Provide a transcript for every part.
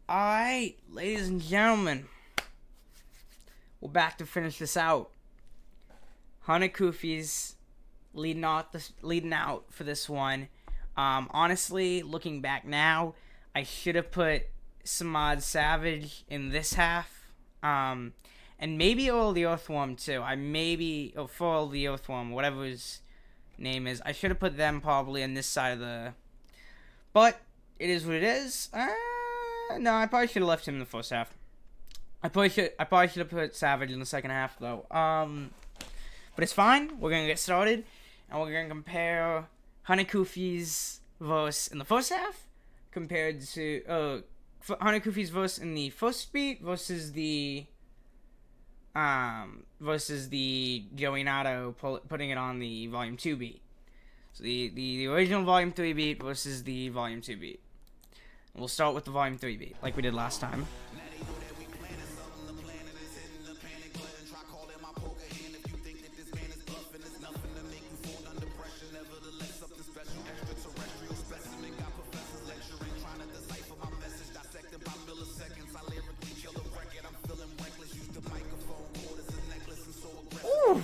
Alright, ladies and gentlemen, we're back to finish this out. Kufi's leading out for this one. Honestly, looking back now, I should have put Samad Savage in this half. And maybe All the Earthworm too. For All the Earthworm, whatever his name is. I should have put them probably on this side of the... But, it is what it is. No, I probably should have left him in the first half. I probably should have put Savage in the second half, though. But it's fine. We're going to get started. And we're going to compare Kufi's verse in the first half compared to... Kufi's verse in the first beat versus the Joey Nato putting it on the Volume 2 beat. So the original Volume 3 beat versus the Volume 2 beat. We'll start with the Volume 3 beat, like we did last time. Ooh.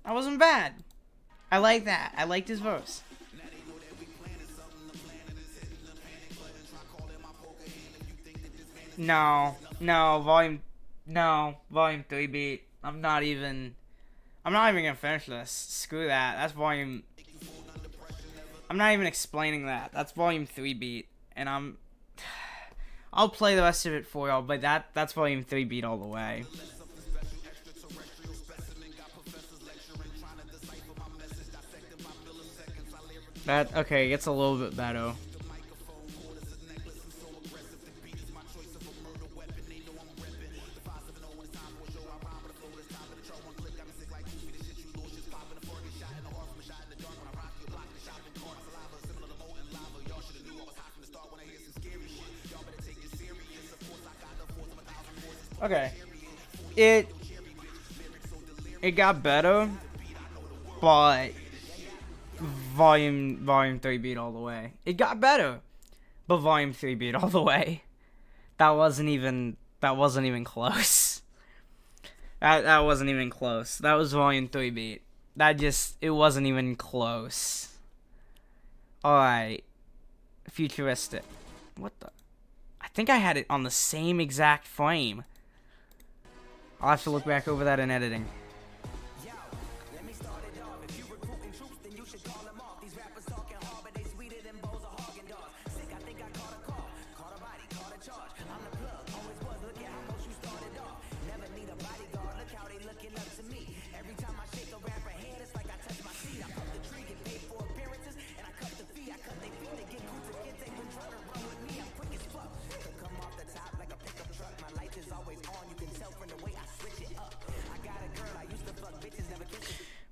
That wasn't bad. I like that. I liked his verse. No, volume 3 beat. I'm not even gonna finish this. Screw that. That's volume. I'm not even explaining that. That's volume 3 beat, and I'll play the rest of it for y'all. But that's volume 3 beat all the way. Okay, it gets a little bit better. Okay. It got better, but volume 3 beat all the way. It got better, but volume 3 beat all the way. That wasn't even close. That wasn't even close. That was volume 3 beat. It wasn't even close. Alright. Futuristic. What the? I think I had it on the same exact frame. I'll have to look back over that in editing.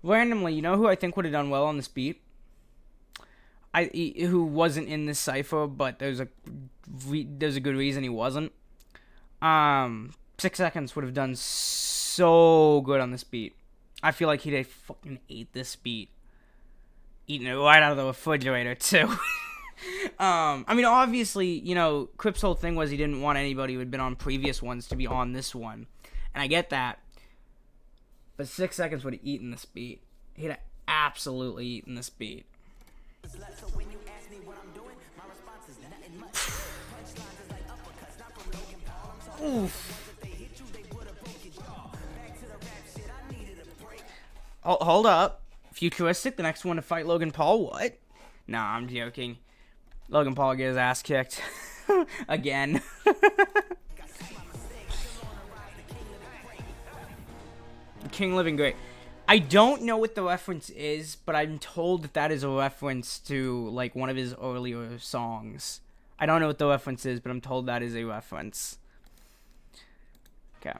Randomly, you know who I think would have done well on this beat? Who wasn't in this cipher, but there's a good reason he wasn't. 6 Seconds would have done so good on this beat. I feel like he'd have fucking ate this beat. Eating it right out of the refrigerator, too. I mean, obviously, you know, Crip's whole thing was he didn't want anybody who had been on previous ones to be on this one. And I get that. But 6 Seconds would have eaten this beat. He'd have absolutely eaten this beat. Oof. Hold up. Futuristic, the next one to fight Logan Paul? What? Nah, I'm joking. Logan Paul get his ass kicked. Again. King Living Great. I don't know what the reference is, but I'm told that is a reference to, like, one of his earlier songs. I don't know what the reference is, but I'm told that is a reference. Okay.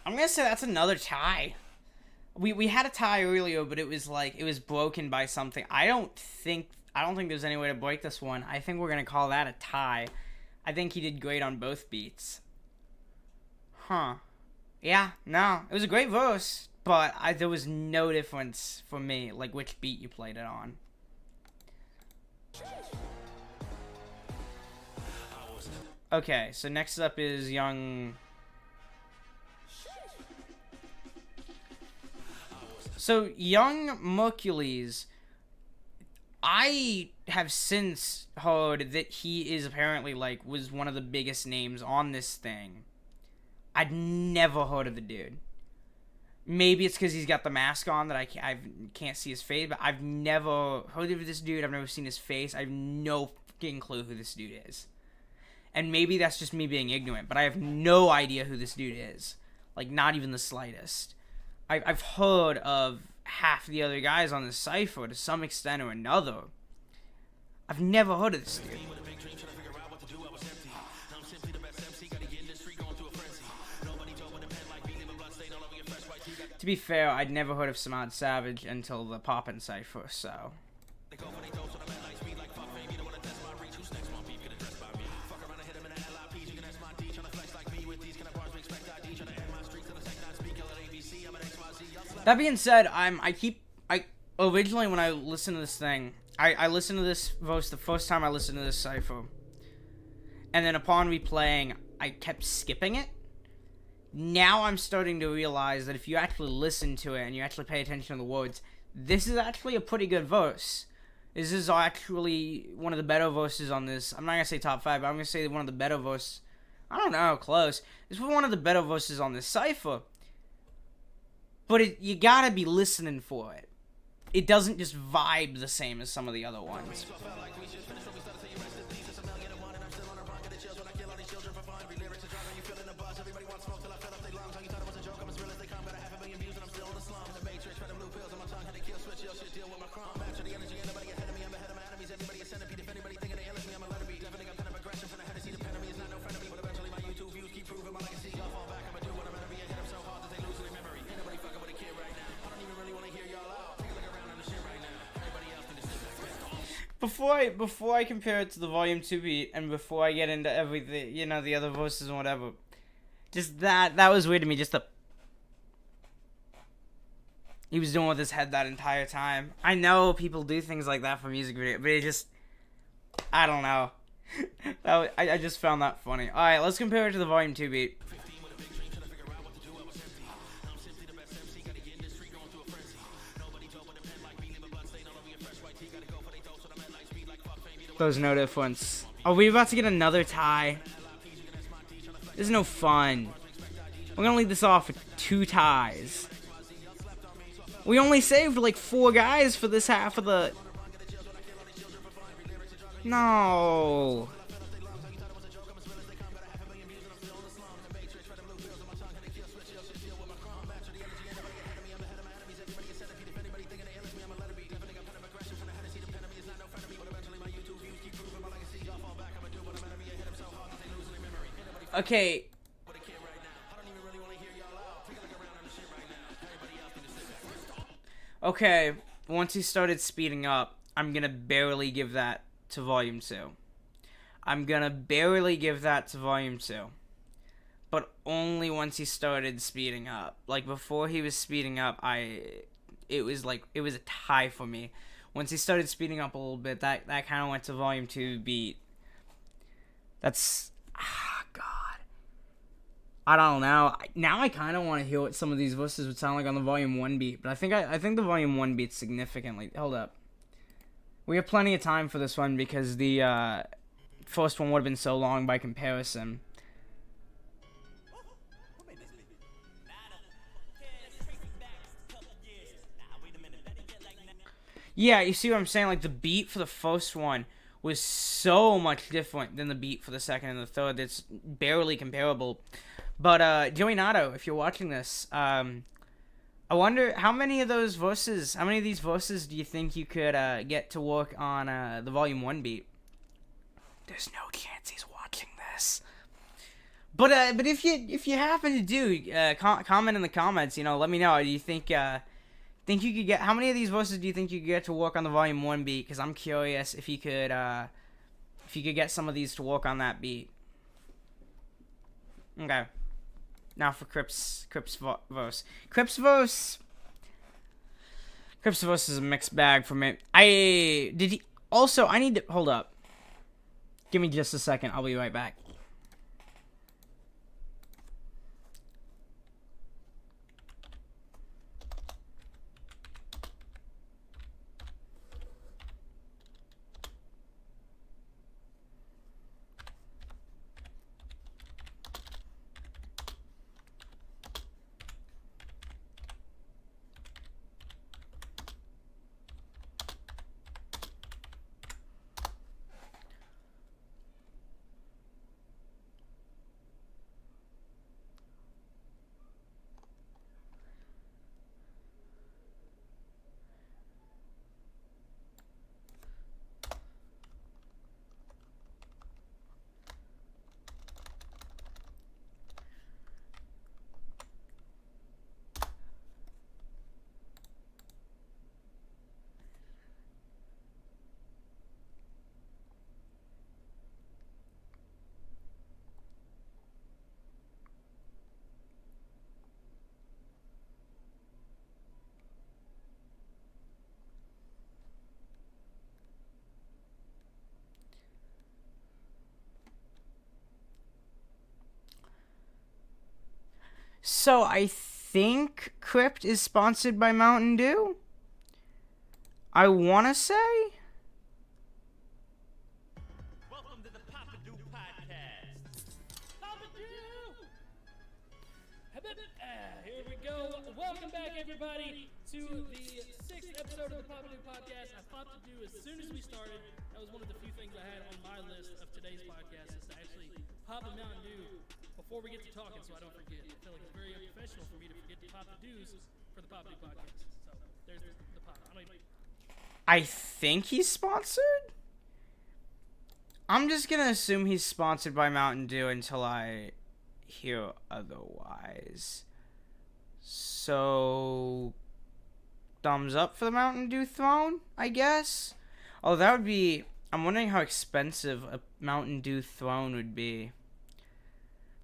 I'm gonna say that's another tie. We had a tie earlier, but it was like it was broken by something. I don't think there's any way to break this one. I think we're gonna call that a tie. I think he did great on both beats. Huh. Yeah, no. It was a great verse, but there was no difference for me, like which beat you played it on. Okay, so next up is Young. So, Young Mercules, I have since heard that he is apparently, like, was one of the biggest names on this thing. I'd never heard of the dude. Maybe it's because he's got the mask on that I can't see his face, but I've never heard of this dude. I've never seen his face. I have no fucking clue who this dude is. And maybe that's just me being ignorant, but I have no idea who this dude is. Like, not even the slightest. I've heard of half the other guys on the cipher to some extent or another. I've never heard of this dude. To be fair, I'd never heard of Samad Savage until the Poppin' Cipher, so... That being said, originally when I listened to this thing, I listened to this verse the first time I listened to this cipher, and then upon replaying, I kept skipping it. Now I'm starting to realize that if you actually listen to it and you actually pay attention to the words, this is actually a pretty good verse. This is actually one of the better verses on this. I'm not gonna say top 5, but I'm gonna say one of the better verses. I don't know, close. This was one of the better verses on this cipher. But you gotta be listening for it. It doesn't just vibe the same as some of the other ones. Before I compare it to the Volume 2 beat, and before I get into everything, you know, the other verses and whatever, just that was weird to me, just the... He was doing with his head that entire time. I know people do things like that for music video, but it just... I don't know. I just found that funny. Alright, let's compare it to the Volume 2 beat. There's no difference. Are we about to get another tie? This is no fun. We're gonna lead this off with 2 ties. We only saved like 4 guys for this half of the... No. Okay. Okay, once he started speeding up, I'm gonna barely give that to Volume 2. I'm gonna barely give that to Volume 2. But only once he started speeding up. Like, before he was speeding up, it was a tie for me. Once he started speeding up a little bit, that kind of went to Volume 2 beat. That's... God. I don't know. Now I kind of want to hear what some of these voices would sound like on the Volume 1 beat, but I think the Volume 1 beat's significantly... Hold up. We have plenty of time for this one because the first one would have been so long by comparison. Yeah, you see what I'm saying? Like, the beat for the first one was so much different than the beat for the second and the third. It's barely comparable. But, Joey Nato, if you're watching this, I wonder how many of these verses do you think you could get to work on the Volume 1 beat? There's no chance he's watching this. But if you happen to do, comment in the comments, let me know. Do you think you could get, how many of these verses do you think you could get to work on the Volume 1 beat? Because I'm curious if you could get some of these to work on that beat. Okay. Now for Crip's verse. Crip's verse is a mixed bag for me. I need to, hold up. Give me just a second. I'll be right back. So I think Crypt is sponsored by Mountain Dew. I want to say. Welcome to the Papa Dew podcast. Papa Dew. Here we go. Welcome back, everybody, to the 6th episode of the Papa Dew podcast. I popped a Dew as soon as we started. That was one of the few things I had on my list of today's podcast is to actually pop a Mountain Dew before we get to talking, so I don't forget. I feel like it's very unprofessional for me to forget to pop the Dews for the Papa Dew podcast. So there's the pop. I think he's sponsored? I'm just gonna assume he's sponsored by Mountain Dew until I hear otherwise. So, thumbs up for the Mountain Dew throne, I guess? Oh, that would be... I'm wondering how expensive a Mountain Dew throne would be.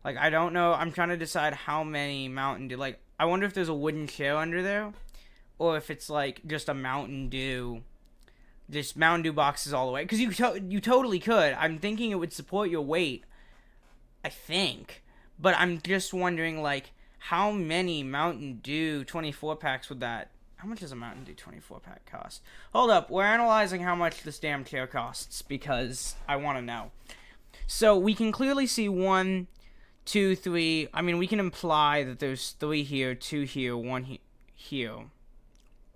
Like, I don't know. I'm trying to decide how many Mountain Dew... Like, I wonder if there's a wooden chair under there. Or if it's, like, just a Mountain Dew... Just Mountain Dew boxes all the way. Because you totally could. I'm thinking it would support your weight. I think. But I'm just wondering, like, how many Mountain Dew 24-packs would that... How much does a Mountain Dew 24-pack cost? Hold up. We're analyzing how much this damn chair costs. Because I want to know. So, we can clearly see 1... 2, 3. I mean, we can imply that there's 3 here, 2 here, 1 here.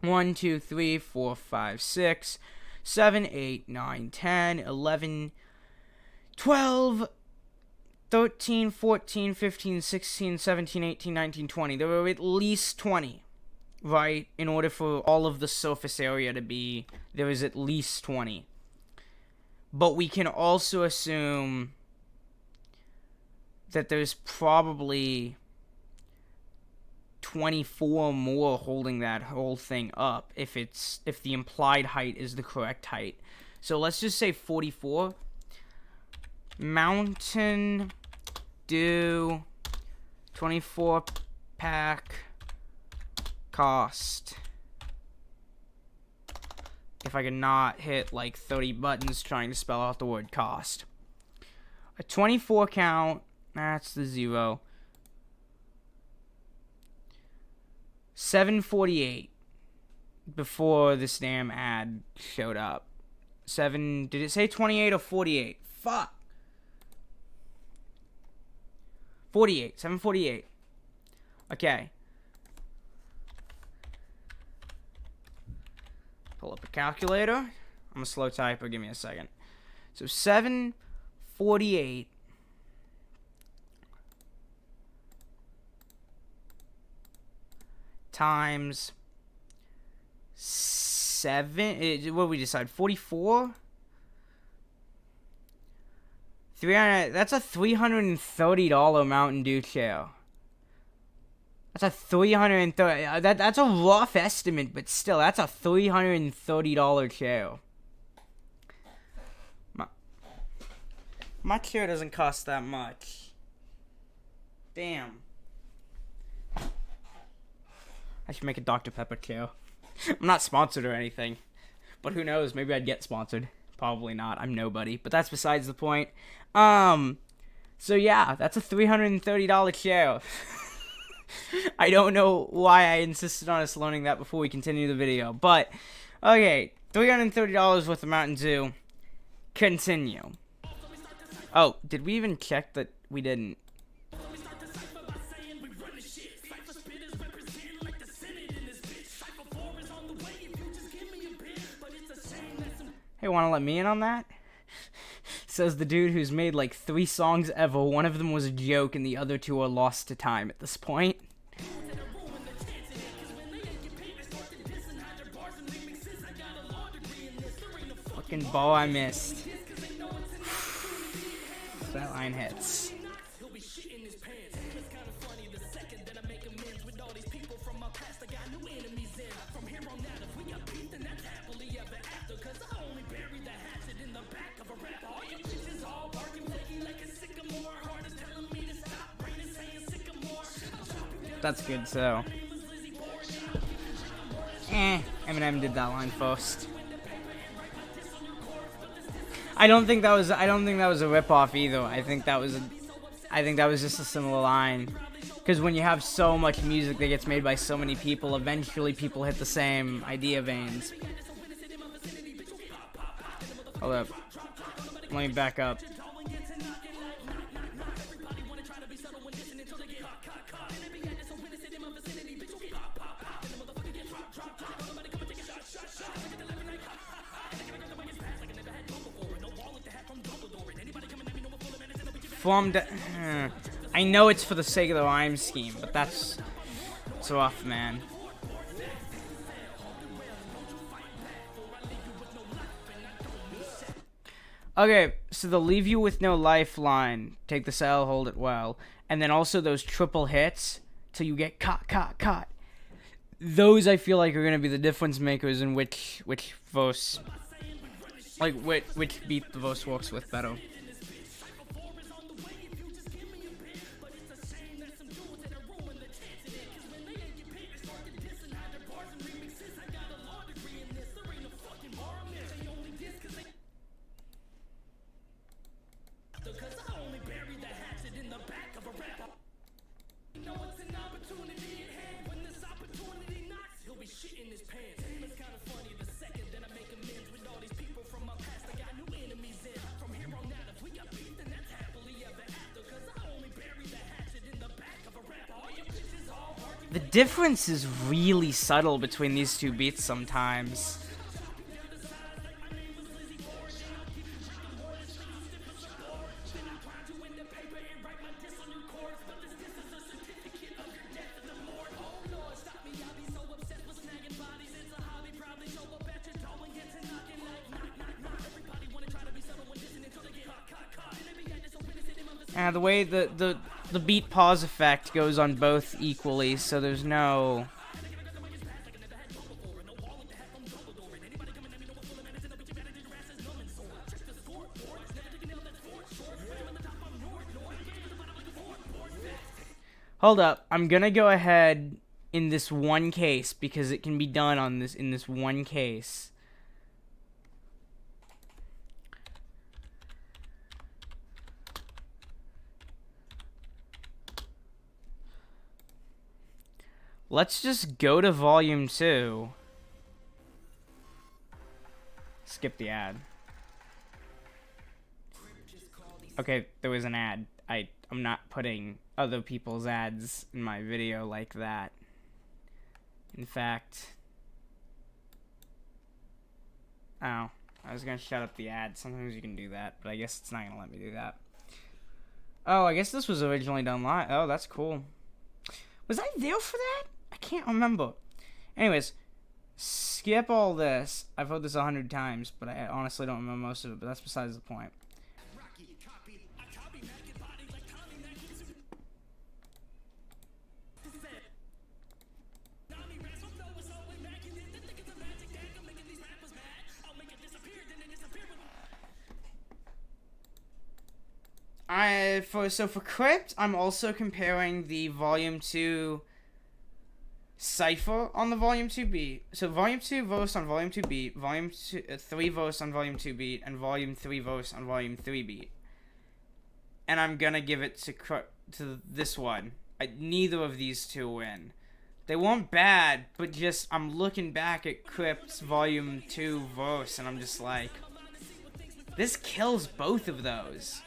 1, 2, 3, 4, 5, 6, 7, 8, 9, 10, 11, 12, 13, 14, 15, 16, 17, 18, 19, 20. There are at least 20, right? In order for all of the surface area to be, there is at least 20. But we can also assume that there's probably 24 more holding that whole thing up if the implied height is the correct height. So let's just say 44. Mountain Dew 24-pack cost. If I could not hit like 30 buttons trying to spell out the word cost. A 24 count. That's the 0. 7:48 before this damn ad showed up. Did it say 28 or 48? Fuck. 48. 7:48. Okay. Pull up a calculator. I'm a slow typer. Give me a second. So 7:48 times 7. What did we decide? 44. 300. That's a $330 Mountain Dew chair. That's a $330. That's a rough estimate, but still, that's a $330 chair. My chair doesn't cost that much. Damn. I should make a Dr. Pepper chair. I'm not sponsored or anything, but who knows? Maybe I'd get sponsored. Probably not. I'm nobody. But that's besides the point. So yeah, that's a $330 chair. I don't know why I insisted on us learning that before we continue the video. But, okay. $330 worth of Mountain Dew. Continue. Oh, did we even check that we didn't? Hey, wanna let me in on that? Says the dude who's made like 3 songs ever. One of them was a joke and the other 2 are lost to time at this point. Fucking ball I missed. That line hits. That's good, so. Eminem did that line first. I don't think that was a ripoff either. I think that was just a similar line. Because when you have so much music that gets made by so many people, eventually people hit the same idea veins. Hold up. Let me back up. I know it's for the sake of the rhyme scheme, but that's rough, man. Okay, so they'll leave you with no lifeline. Take the cell, hold it well. And then also those triple hits till you get caught. Those I feel like are going to be the difference makers in which verse, like which beat the verse works with better. The difference is really subtle between these 2 beats sometimes. The way the beat pause effect goes on both equally, so there's no... Hold up, I'm gonna go ahead in this one case, because it can be done in this one case. let's just go to volume 2. Skip the ad. Okay, there was an ad. I'm not putting other people's ads in my video like that. In fact... Oh, I was gonna shut up the ad. Sometimes you can do that, but I guess it's not gonna let me do that. Oh, I guess this was originally done live. Oh, that's cool. Was I there for that? I can't remember. Anyways, skip all this. I've heard this 100 times, but I honestly don't remember most of it, but that's besides the point. So for Crypt, I'm also comparing the Volume 2 cipher on the Volume 2 beat. So Volume 2 verse on Volume 2 beat, Volume 3 verse on Volume 2 beat, and Volume 3 verse on Volume 3 beat. And I'm gonna give it to this one. Neither of these two win. They weren't bad, but just I'm looking back at Crypt's Volume 2 verse, and I'm just like, this kills both of those.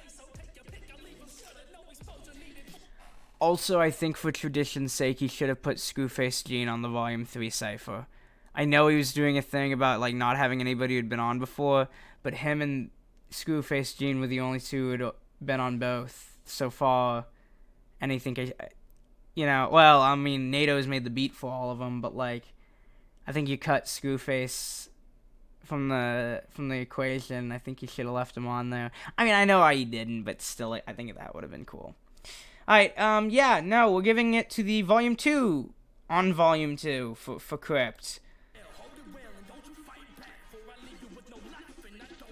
Also, I think for tradition's sake, he should have put Screwface Gene on the Volume 3 cipher. I know he was doing a thing about like not having anybody who'd been on before, but him and Screwface Gene were the only two who'd been on both so far. And I think, well, I mean, NATO's made the beat for all of them, but like, I think you cut Screwface from the equation. I think you should have left him on there. I mean, I know why you didn't, but still, I think that would have been cool. Alright, yeah, no, we're giving it to the Volume 2 on Volume 2 for Crypt.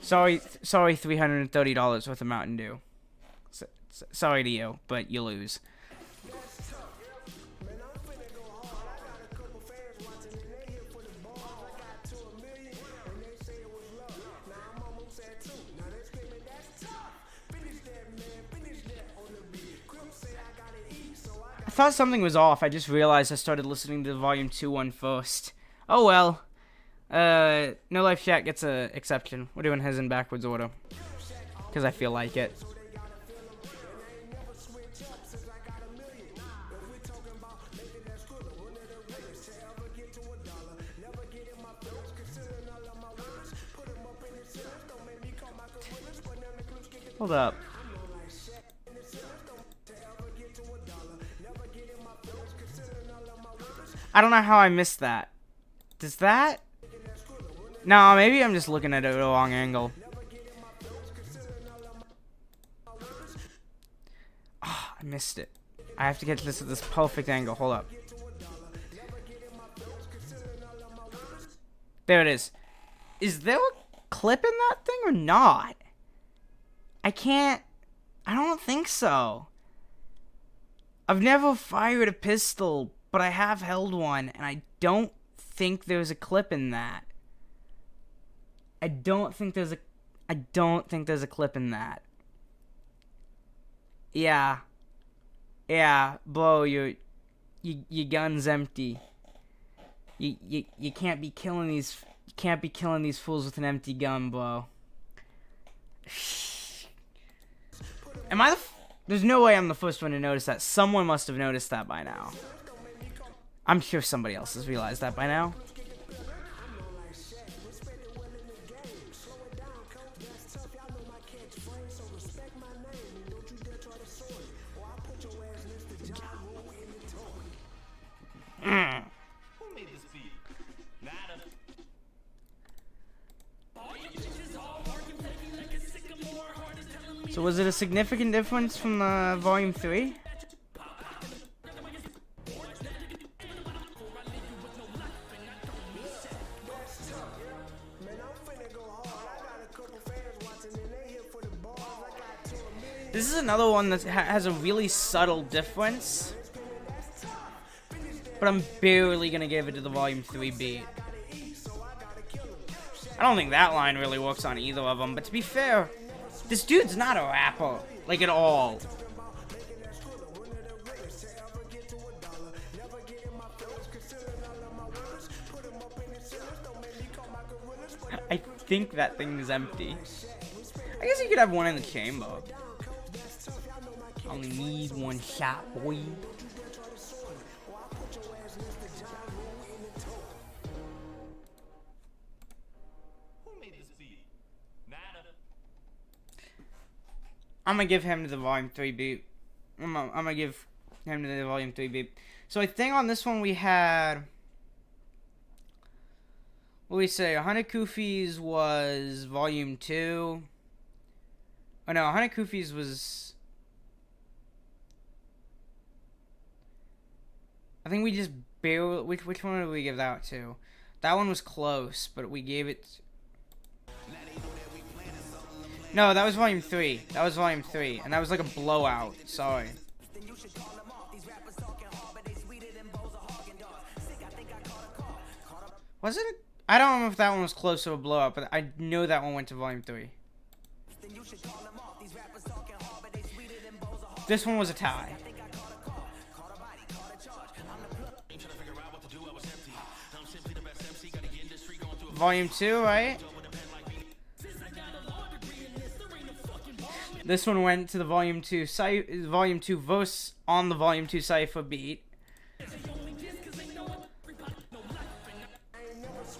Sorry, $330 worth of Mountain Dew. Sorry to you, but you lose. I thought something was off. I just realized I started listening to the Volume 2 one first. Oh well. No Life Chat gets a exception. We're doing his in backwards order. Because I feel like it. Hold up. I don't know how I missed that. Does that? No, maybe I'm just looking at it at a wrong angle. Oh, I missed it. I have to get this at this perfect angle. Hold up. There it is. Is there a clip in that thing or not? I don't think so. I've never fired a pistol, but I have held one, and I don't think there's a clip in that. I don't think there's a clip in that. Yeah. Yeah, bro, your gun's empty. You can't be killing these fools with an empty gun, bro. There's no way I'm the first one to notice that. Someone must have noticed that by now. I'm sure somebody else has realized that by now. So was it a significant difference from Volume 3? This is another one that has a really subtle difference. But I'm barely gonna give it to the Volume 3 beat. I don't think that line really works on either of them, but to be fair, this dude's not a rapper, like at all. think that thing is empty. I guess you could have one in the chamber. Only need one shot, boy. I'm gonna give him to the volume 3 beat. I'm gonna give him to the volume 3 beat. So I think on this one we had, what do we say? 100 Kufis was volume 2. Oh no, 100 Kufis was, I think we just barely, which one did we give that to? That one was close, but we gave it, no, that was volume 3. That was volume 3. And that was like a blowout. Sorry. Was it? I don't know if that one was close to a blowout, but I know that one went to volume 3. This one was a tie. Volume 2, right? This one went to the volume 2 verse on the volume 2 cipher beat.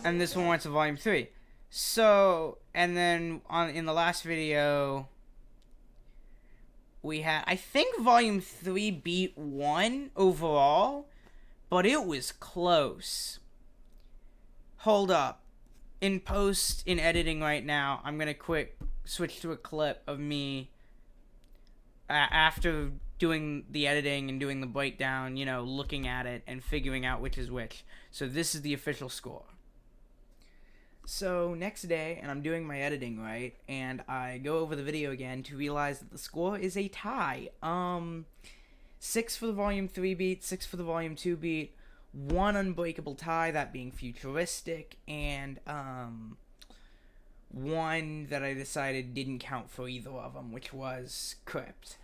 And this one went to volume 3. So, and then in the last video we had, I think volume 3 beat 1 overall, but it was close. Hold up. In post, in editing right now, I'm gonna quick switch to a clip of me after doing the editing and doing the breakdown, you know, looking at it and figuring out which is which. So this is the official score. So next day, and I'm doing my editing, right, and I go over the video again to realize that the score is a tie. 6 for the volume 3 beat, 6 for the volume 2 beat, 1 unbreakable tie, that being futuristic, and 1 that I decided didn't count for either of them, which was Crypt.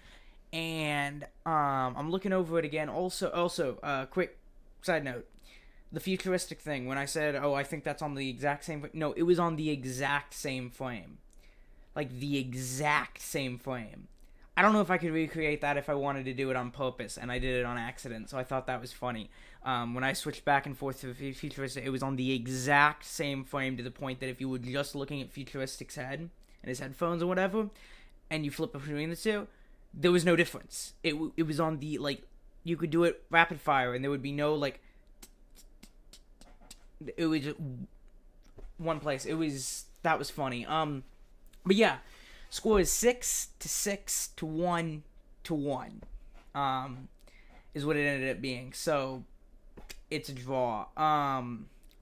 And I'm looking over it again. Also, quick side note: the futuristic thing. When I said, "Oh, I think that's on the exact same," no, it was on the exact same frame, like the exact same frame. I don't know if I could recreate that if I wanted to do it on purpose, and I did it on accident, so I thought that was funny. When I switched back and forth to futuristic, it was on the exact same frame, to the point that if you were just looking at futuristic's head and his headphones or whatever, and you flip between the two, there was no difference. It was on the, like, you could do it rapid fire, and there would be no, like, it was just one place. That was funny. But yeah, score is 6-6 to 1 to 1. Is what it ended up being. So it's a draw.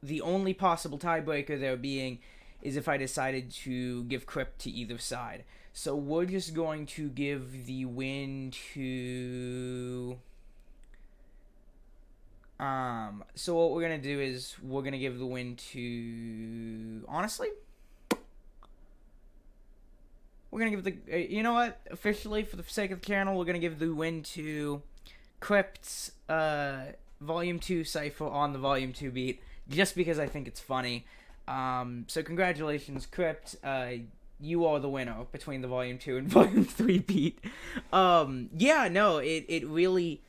The only possible tiebreaker there being is if I decided to give Crypt to either side. So we're just going to give the win to... So what we're going to do is we're going to give the win to... Honestly? We're going to give the... you know what? Officially, for the sake of the channel, we're going to give the win to Crypt's Volume 2 Cypher on the Volume 2 beat, just because I think it's funny. So congratulations, Crypt. You are the winner between the Volume 2 and Volume 3 beat. Yeah, no, it really...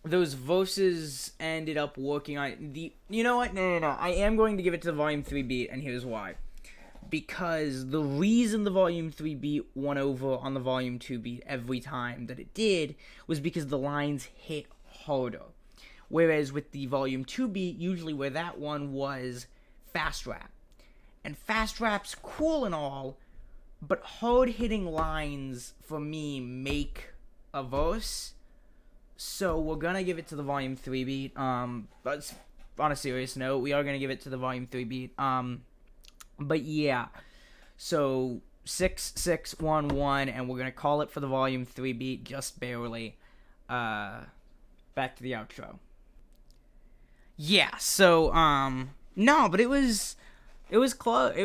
Those verses ended up working on the... You know what? No. I am going to give it to the Volume 3 beat, and here's why. Because the reason the Volume 3 beat won over on the Volume 2 beat every time that it did was because the lines hit harder. Whereas with the Volume 2 beat, usually where that one was fast rap. And fast rap's cool and all, but hard-hitting lines, for me, make a verse. So we're gonna give it to the Volume 3 beat. But on a serious note, we are gonna give it to the Volume 3 beat. But yeah, so 6-6-1-1, and we're gonna call it for the Volume 3 beat, just barely. Back to the outro. Yeah, so no, but it was close.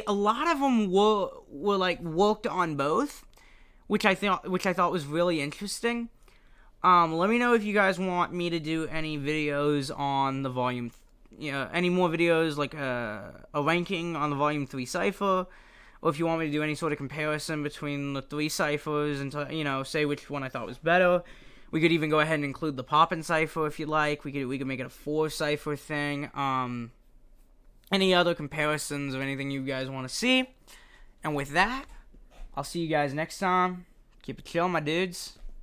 A lot of them were like worked on both, which I thought was really interesting. Let me know if you guys want me to do any videos on the Volume any more videos, like a ranking on the Volume 3 cipher, or if you want me to do any sort of comparison between the 3 ciphers and, say which one I thought was better. We could even go ahead and include the Poppin' cipher if you like. We could make it a 4 cipher thing. Any other comparisons or anything you guys want to see. And with that, I'll see you guys next time. Keep it chill, my dudes.